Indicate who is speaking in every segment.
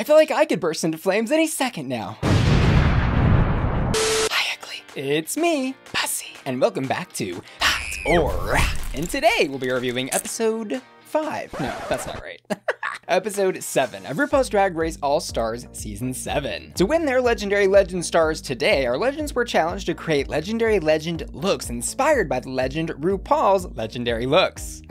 Speaker 1: I feel like I could burst into flames any second now. Hi, Ugly. It's me, Bussy, and welcome back to Hot or Rat. And today we'll be reviewing episode 5. No, that's not right. Episode 7 of RuPaul's Drag Race All-Stars Season 7. To win their Legendary Legend stars today, our legends were challenged to create Legendary Legend looks inspired by the legend RuPaul's Legendary Looks.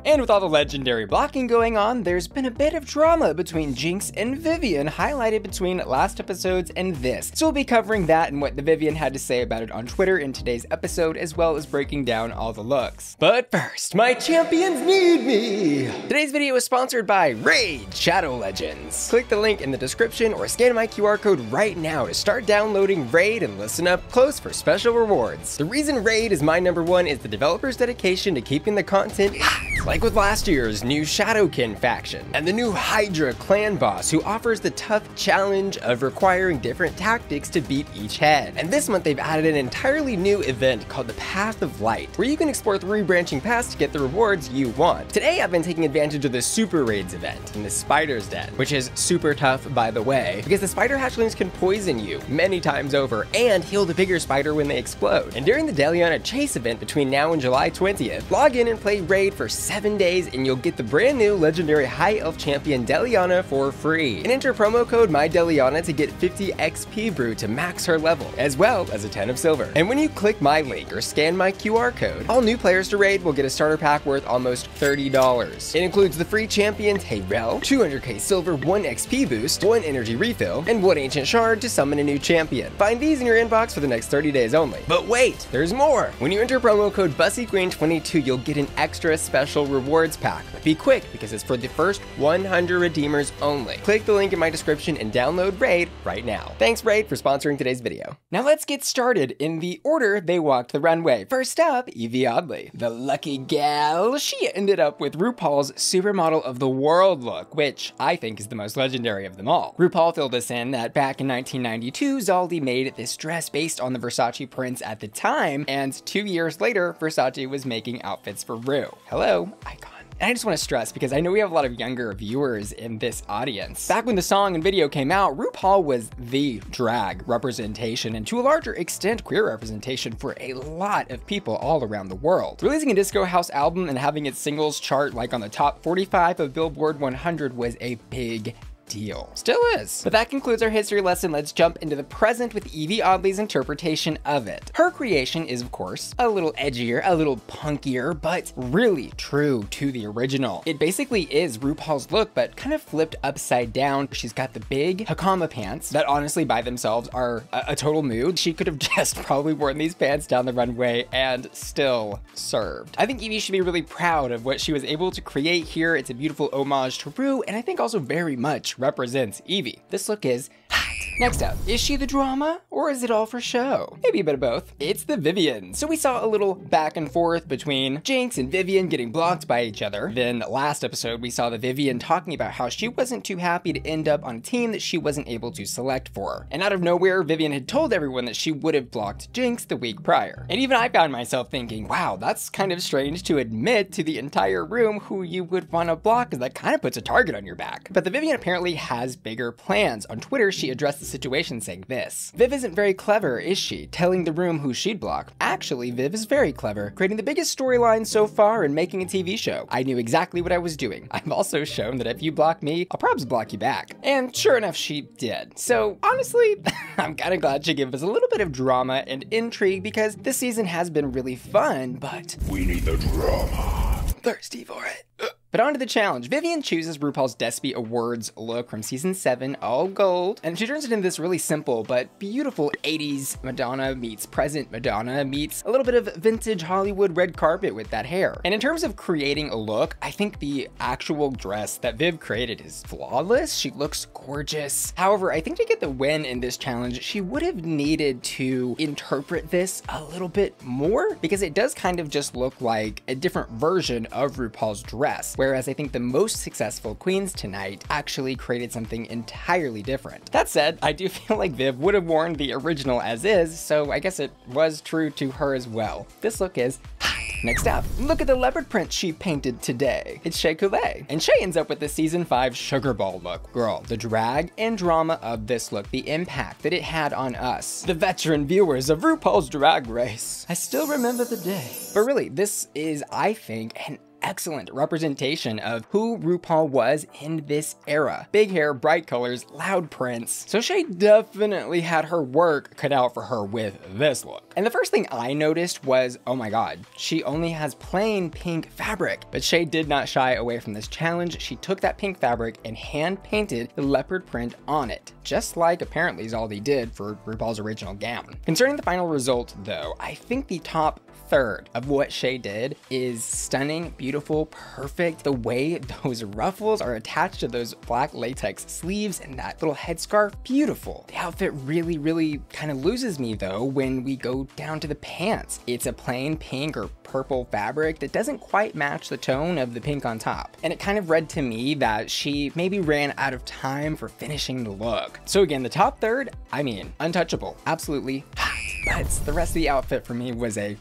Speaker 1: And with all the legendary blocking going on, there's been a bit of drama between Jinkx and Vivienne, highlighted between last episodes and this. So we'll be covering that and what the Vivienne had to say about it on Twitter in today's episode, as well as breaking down all the looks. But first, my champions need me! Today's video is sponsored by Raid Shadow Legends. Click the link in the description or scan my QR code right now to start downloading Raid and listen up close for special rewards. The reason Raid is my #1 is the developer's dedication to keeping the content hot. Like with last year's new Shadowkin faction, and the new Hydra clan boss who offers the tough challenge of requiring different tactics to beat each head. And this month they've added an entirely new event called the Path of Light, where you can explore 3 branching paths to get the rewards you want. Today I've been taking advantage of the Super Raids event in the Spider's Den, which is super tough by the way, because the spider hatchlings can poison you many times over and heal the bigger spider when they explode. And during the Deliana Chase event between now and July 20th, log in and play Raid for 7 days and you'll get the brand new legendary High Elf champion Deliana for free. And enter promo code MyDeliana to get 50 XP brew to max her level, as well as a 10 of silver. And when you click my link or scan my QR code, all new players to Raid will get a starter pack worth almost $30. It includes the free champions Heyrel, 200k silver, 1 XP boost, 1 energy refill, and 1 ancient shard to summon a new champion. Find these in your inbox for the next 30 days only. But wait, there's more! When you enter promo code BussyQueen22, you'll get an extra special rewards pack. But be quick because it's for the first 100 redeemers only. Click the link in my description and download Raid right now. Thanks Raid for sponsoring today's video. Now let's get started in the order they walked the runway. First up, Yvie Oddly. The lucky gal, she ended up with RuPaul's Supermodel of the World look, which I think is the most legendary of them all. RuPaul filled us in that back in 1992, Zaldi made this dress based on the Versace prints at the time, and 2 years later, Versace was making outfits for Ru. Hello, icon. And I just want to stress, because I know we have a lot of younger viewers in this audience. Back when the song and video came out, RuPaul was the drag representation, and to a larger extent, queer representation for a lot of people all around the world. Releasing a disco house album and having its singles chart like on the top 45 of Billboard 100 was a big deal. Still is. But that concludes our history lesson. Let's jump into the present with Yvie Oddly's interpretation of it. Her creation is, of course, a little edgier, a little punkier, but really true to the original. It basically is RuPaul's look, but kind of flipped upside down. She's got the big Hakama pants that honestly by themselves are a total mood. She could have just probably worn these pants down the runway and still served. I think Yvie should be really proud of what she was able to create here. It's a beautiful homage to Ru, and I think also very much represents Yvie. This look is hot. Next up, is she the drama or is it all for show? Maybe a bit of both. It's the Vivienne. So we saw a little back and forth between Jinkx and Vivienne getting blocked by each other. Then last episode, we saw the Vivienne talking about how she wasn't too happy to end up on a team that she wasn't able to select for. And out of nowhere, Vivienne had told everyone that she would have blocked Jinkx the week prior. And even I found myself thinking, wow, that's kind of strange to admit to the entire room who you would want to block, because that kind of puts a target on your back. But the Vivienne apparently has bigger plans. On Twitter, she addressed the situation saying this: Viv isn't very clever, is she? Telling the room who she'd block. Actually, Viv is very clever, creating the biggest storyline so far and making a TV show. I knew exactly what I was doing. I've also shown that if you block me, I'll probably block you back. And sure enough, she did. So honestly, I'm kind of glad she gave us a little bit of drama and intrigue, because this season has been really fun, but
Speaker 2: we need the drama.
Speaker 1: Thirsty for it. But on to the challenge. Vivienne chooses RuPaul's Despy Awards look from season 7, all gold, and she turns it into this really simple but beautiful 80s Madonna meets present Madonna meets a little bit of vintage Hollywood red carpet with that hair. And in terms of creating a look, I think the actual dress that Viv created is flawless. She looks gorgeous. However, I think to get the win in this challenge, she would have needed to interpret this a little bit more, because it does kind of just look like a different version of RuPaul's dress. Whereas I think the most successful queens tonight actually created something entirely different. That said, I do feel like Viv would have worn the original as is, so I guess it was true to her as well. This look is hot. Next up, look at the leopard print she painted today. It's Shea Couleé. And Shea ends up with the season 5 sugar ball look. Girl, the drag and drama of this look, the impact that it had on us, the veteran viewers of RuPaul's Drag Race. I still remember the day. But really, this is, I think, an excellent representation of who RuPaul was in this era. Big hair, bright colors, loud prints. So Shea definitely had her work cut out for her with this look. And the first thing I noticed was, oh my god, she only has plain pink fabric. But Shea did not shy away from this challenge. She took that pink fabric and hand painted the leopard print on it, just like apparently Zaldi did for RuPaul's original gown. Concerning the final result though, I think the top third of what Shea did is stunning, beautiful, perfect. The way those ruffles are attached to those black latex sleeves and that little headscarf, beautiful. The outfit really kind of loses me though when we go down to the pants. It's a plain pink or purple fabric that doesn't quite match the tone of the pink on top. And it kind of read to me that she maybe ran out of time for finishing the look. So again, the top third, I mean, untouchable, absolutely hot. But the rest of the outfit for me was a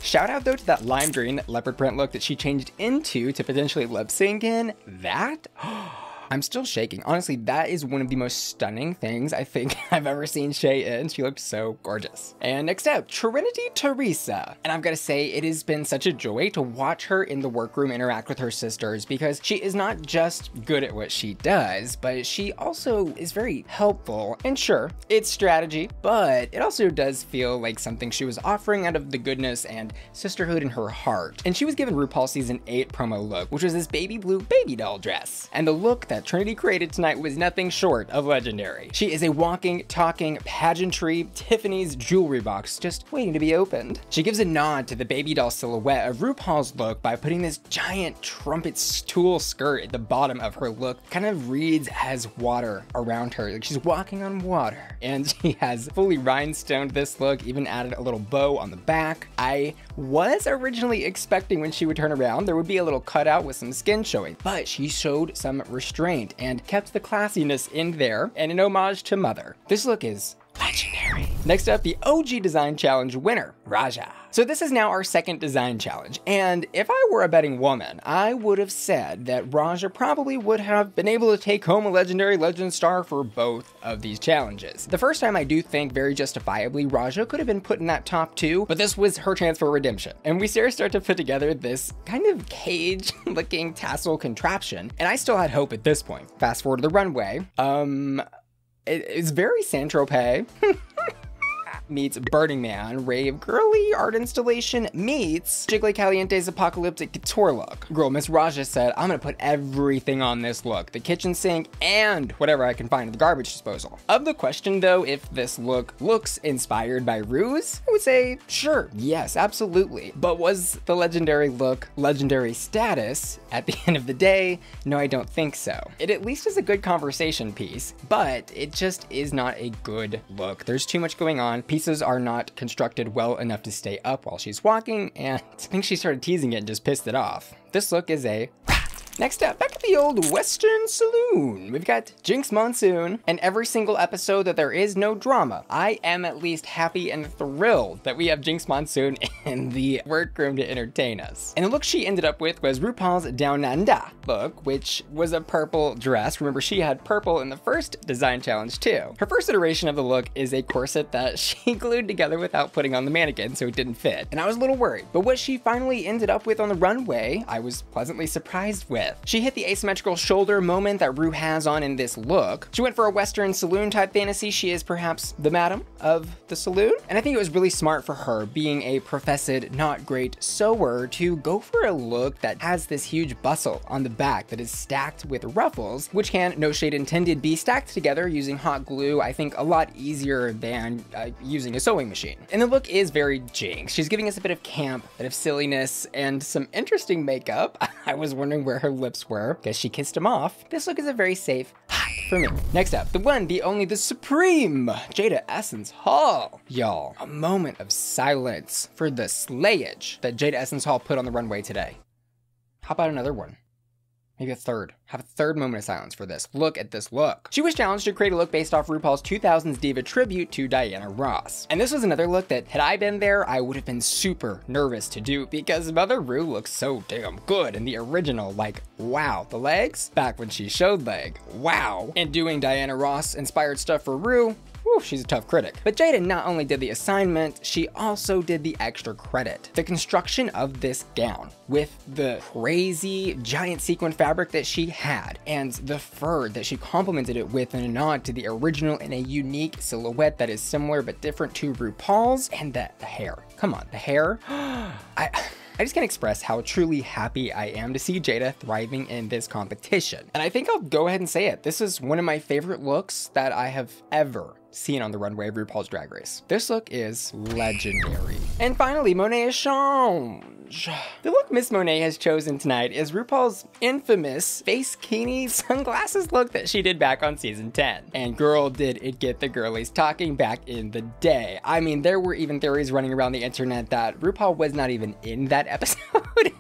Speaker 1: shout out though to that lime green leopard print look that she changed into to potentially lip sync in. That, I'm still shaking. Honestly, that is one of the most stunning things I think I've ever seen Shea in. She looked so gorgeous. And next up, Trinity Teresa. And I've got to say, it has been such a joy to watch her in the workroom interact with her sisters because she is not just good at what she does, but she also is very helpful. And sure, it's strategy, but it also does feel like something she was offering out of the goodness and sisterhood in her heart. And she was given RuPaul season 8 promo look, which was this baby blue baby doll dress. And the look that Trinity created tonight was nothing short of legendary. She is a walking, talking pageantry Tiffany's jewelry box just waiting to be opened. She gives a nod to the baby doll silhouette of RuPaul's look by putting this giant trumpet stool skirt at the bottom of her look. Kind of reads as water around her, like she's walking on water. And she has fully rhinestoned this look, even added a little bow on the back. I was originally expecting when she would turn around, there would be a little cutout with some skin showing, but she showed some restraint and kept the classiness in there, and an homage to Mother. This look is legendary. Next up, the OG Design Challenge winner, Raja. So this is now our second design challenge, and if I were a betting woman, I would have said that Raja probably would have been able to take home a legendary legend star for both of these challenges. The first time I do think very justifiably Raja could have been put in that top 2, but this was her chance for redemption. And we see her start to put together this kind of cage looking tassel contraption, and I still had hope at this point. Fast forward to the runway. It's very Saint-Tropez. Meets Burning Man, rave girly art installation meets Jiggly Caliente's apocalyptic couture look. Girl, Miss Raja said, I'm gonna put everything on this look, the kitchen sink and whatever I can find at the garbage disposal. Of the question though, if this look looks inspired by Ru's, I would say, sure, yes, absolutely. But was the legendary look legendary status? At the end of the day, no, I don't think so. It at least is a good conversation piece, but it just is not a good look. There's too much going on. Pieces are not constructed well enough to stay up while she's walking, and I think she started teasing it and just pissed it off. This look is a Next up, back at the old Western Saloon, we've got Jinkx Monsoon, and every single episode that there is no drama, I am at least happy and thrilled that we have Jinkx Monsoon in the workroom to entertain us. And the look she ended up with was RuPaul's Down Under look, which was a purple dress. Remember, she had purple in the first design challenge too. Her first iteration of the look is a corset that she glued together without putting on the mannequin, so it didn't fit. And I was a little worried, but what she finally ended up with on the runway, I was pleasantly surprised with. She hit the asymmetrical shoulder moment that Ru has on in this look. She went for a Western saloon type fantasy. She is perhaps the madam of the saloon. And I think it was really smart for her, being a professed, not great sewer, to go for a look that has this huge bustle on the back that is stacked with ruffles, which can, no shade intended, be stacked together using hot glue, I think a lot easier than using a sewing machine. And the look is very Jinkx. She's giving us a bit of camp, a bit of silliness, and some interesting makeup. I was wondering where her lips were, because she kissed him off. This look is a very safe for me. Next up, the one, the only, the supreme Jaida Essence Hall. Y'all, a moment of silence for the slayage that Jaida Essence Hall put on the runway today. How about another one? maybe a third. Have a third moment of silence for this. Look at this look. She was challenged to create a look based off RuPaul's 2000s Diva tribute to Diana Ross. And this was another look that, had I been there, I would have been super nervous to do because Mother Ru looks so damn good in the original. Like, wow. The legs? Back when she showed leg. Wow. And doing Diana Ross inspired stuff for Ru, whew, she's a tough critic. But Jaida not only did the assignment, she also did the extra credit. The construction of this gown with the crazy giant sequin fabric that she had and the fur that she complemented it with in a nod to the original in a unique silhouette that is similar but different to RuPaul's, and the hair. Come on, the hair. I just can't express how truly happy I am to see Jaida thriving in this competition. And I think I'll go ahead and say it. This is one of my favorite looks that I have ever seen on the runway of RuPaul's Drag Race. This look is legendary. And finally, Monét Change. The look Miss Monét has chosen tonight is RuPaul's infamous face bikini sunglasses look that she did back on season 10. And girl, did it get the girlies talking back in the day. I mean, there were even theories running around the internet that RuPaul was not even in that episode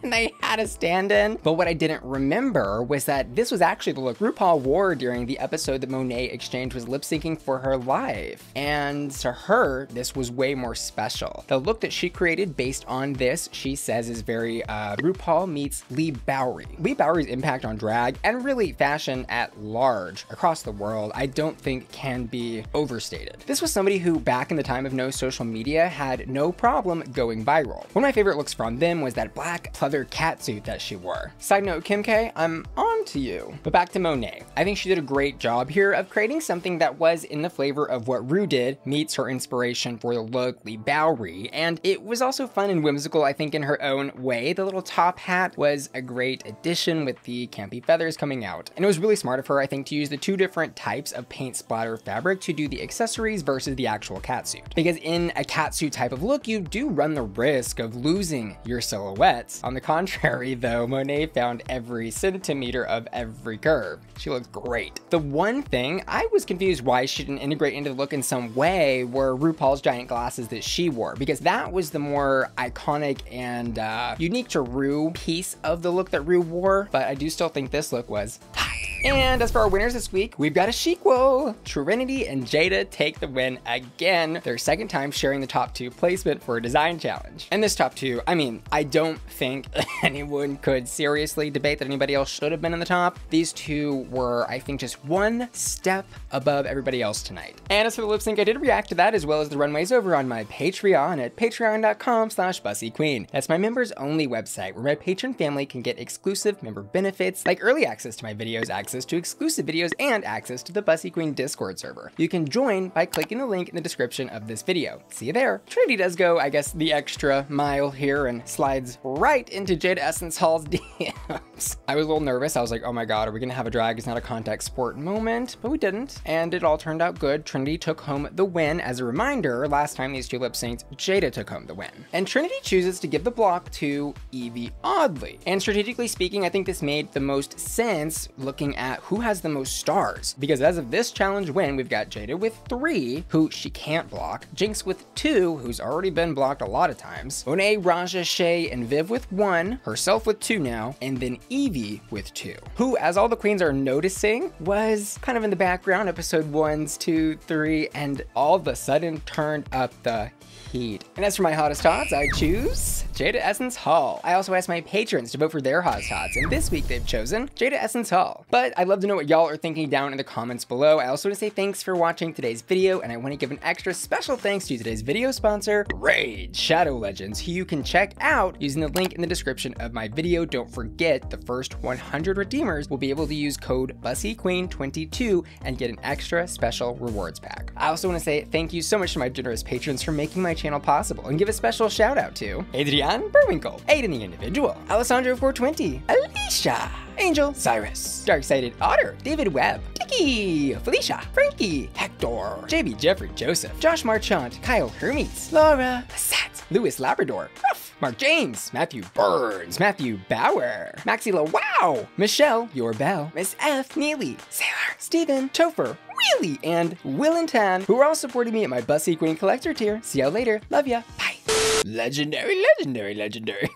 Speaker 1: and they had a stand-in. But what I didn't remember was that this was actually the look RuPaul wore during the episode that Monét Exchange was lip-syncing for her life. And to her, this was way more special. The look that she created based on this, she says, is very RuPaul meets Lee Bowery. Lee Bowery's impact on drag and really fashion at large across the world, I don't think can be overstated. This was somebody who back in the time of no social media had no problem going viral. One of my favorite looks from them was that black pleather catsuit that she wore. Side note, Kim K, I'm on to you. But back to Monét. I think she did a great job here of creating something that was in the flavor of what Ru did, meets her inspiration for the look, Lee Bowery, and it was also fun and whimsical, I think, in her own way. The little top hat was a great addition with the campy feathers coming out. And it was really smart of her, I think, to use the two different types of paint splatter fabric to do the accessories versus the actual catsuit. Because in a catsuit type of look, you do run the risk of losing your silhouettes. On the contrary, though, Monét found every centimeter of every curve. She looked great. The one thing I was confused why she didn't integrate into the look in some way were RuPaul's giant glasses that she wore, because that was the more iconic and unique to Ru piece of the look that Ru wore, but I do still think this look was hot. And as for our winners this week, we've got a sequel. Trinity and Jaida take the win again, their second time sharing the top 2 placement for a design challenge. And this top 2, I mean, I don't think anyone could seriously debate that anybody else should have been in the top. These two were, I think, just one step above everybody else tonight. And as for the lip sync, I did react to that as well as the runways over on my Patreon at patreon.com/BussyQueen. That's my members only website where my patron family can get exclusive member benefits like early access to my videos, access to exclusive videos, and access to the Bussy Queen Discord server. You can join by clicking the link in the description of this video. See you there. Trinity does go, I guess, the extra mile here and slides right into Jaida Essence Hall's DMs. I was a little nervous. I was like, oh my god, are we gonna have a drag is not a contact sport moment? But we didn't, and it all turned out good. Trinity took home the win. As a reminder, last time these two lip synced, Jaida took home the win. And Trinity chooses to give the block to Yvie, oddly. And strategically speaking, I think this made the most sense looking at who has the most stars, because as of this challenge win, we've got Jaida with 3, who she can't block, Jinkx with 2, who's already been blocked a lot of times, Monét, Raja, Shea, and Viv with 1, herself with 2 now, and then Yvie with 2, who, as all the queens are noticing, was kind of in the background, episode 1s, 2, 3, and all of a sudden turned up the heat. And as for my hottest tots, I choose Jaida Essence Hall. I also asked my patrons to vote for their hottest tots, and this week they've chosen Jaida Essence Hall. But I'd love to know what y'all are thinking down in the comments below. I also want to say thanks for watching today's video, and I want to give an extra special thanks to today's video sponsor, Raid Shadow Legends, who you can check out using the link in the description of my video. Don't forget, the first 100 redeemers will be able to use code BussyQueen22 and get an extra special rewards pack. I also want to say thank you so much to my generous patrons for making my channel possible, and give a special shout out to Adrian Burwinkle, Aiden the Individual, Alessandro 420, Alicia, Angel, Cyrus, Dark-Sided Otter, David Webb, Tiki, Felicia, Frankie, Hector, JB Jeffrey Joseph, Josh Marchant, Kyle Hermes, Laura, Sat, Lewis Labrador, Ruff, Mark James, Matthew Burns, Matthew Bauer, Maxila Wow, Michelle, Your Bell, Miss F, Neely, Sailor, Steven, Topher, Wheelie, and Will and Tan, who are all supporting me at my Bussy Queen Collector tier. See y'all later. Love ya. Bye. Legendary, legendary, legendary.